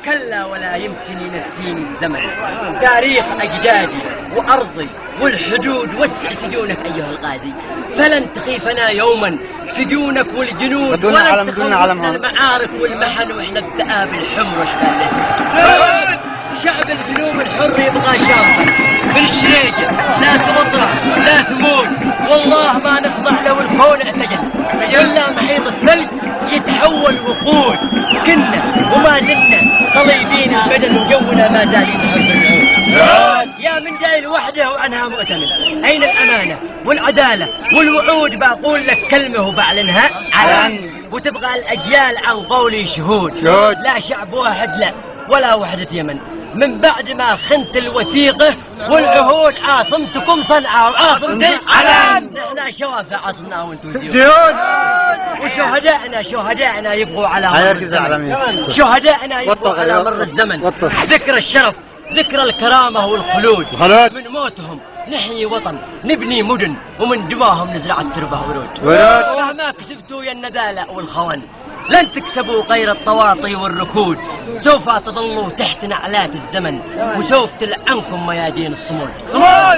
كلا ولا يمكن ينسيني الزمن تاريخ أجدادي وأرضي والحدود وسع سجونك أيها الغازي، فلن تخيفنا يوما سجونك والجنود، ولن تخوفنا المعارك والمحن واحنا الذئاب الحمر واشبال شعب الجنوب الحر يبغى شامخة بالشريجة، لا تبطرة لا ثمود، والله ما نخضع لو الكون اعتجل، إلا محيط الثلج يتحول وقود، كنا وما زلنا صليبين البدن وجونا ما زال يتحول الوعود. يا من جاي لوحده وعنها مؤتمن، أين الأمانة والعدالة والوعود؟ بقول لك كلمة وبعلنها علن، وتبغى الأجيال عن قولي شهود. لا شعب واحد لا ولا وحدة يمن، من بعد ما خنت الوثيقة والعهود عاصمتكم صنعاء وعاصمتي علن. نحن شوافع عاصمنا وانتم زيون، وشهدائنا يبقوا على مر الزمن، شهدائنا يبقوا على مر الزمن، ذكر الشرف ذكر الكرامة والخلود، من موتهم نحيي وطن نبني مدن، ومن دماهم نزرع التربة ورود. ومهما كسبتوا يا النبالة والخون لن تكسبوا غير التواطي والركود، سوف تظلوا تحت نعلات الزمن، وسوف تلعنكم ميادين الصمود.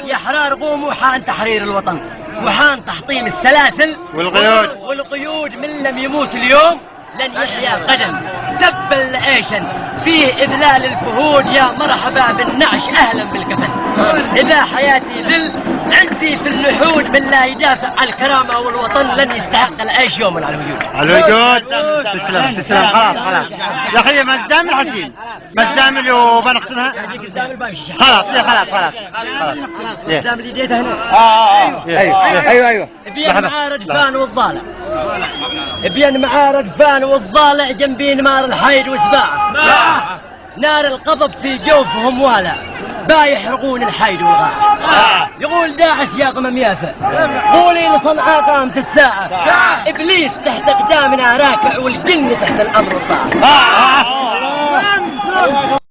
يا حرار قوموا، حان تحرير الوطن وحان تحطيم السلاسل والقيود، من لم يموت اليوم لن يحيا غدا، سبا لعيشا فيه إذلال الفهود، يا مرحبا بالنعش أهلا بالكفن، إذا حياتي ذل عزي في اللحود، من لا يدافع عن الكرامة والوطن لن يستحق العيش يوما على الوجود. على الوجود. تسلم خلاص يا أخي، ما الزامل حسين، ما الزامل وبنختمها خلاص. الزامل اللي جيته هنا ايوه بين معاه ردفان والضالع، بين معاه ردفان والضالع جنبين نار الحيد وسباعه، نار القضب في جوفهم والع، يحرقون الحيد والغاع. يقول داعش يا قمم يافع، قولي لصنعاء قامت الساعة، إبليس تحت أقدامنا راكع والجن تحت الأمر الطاعة.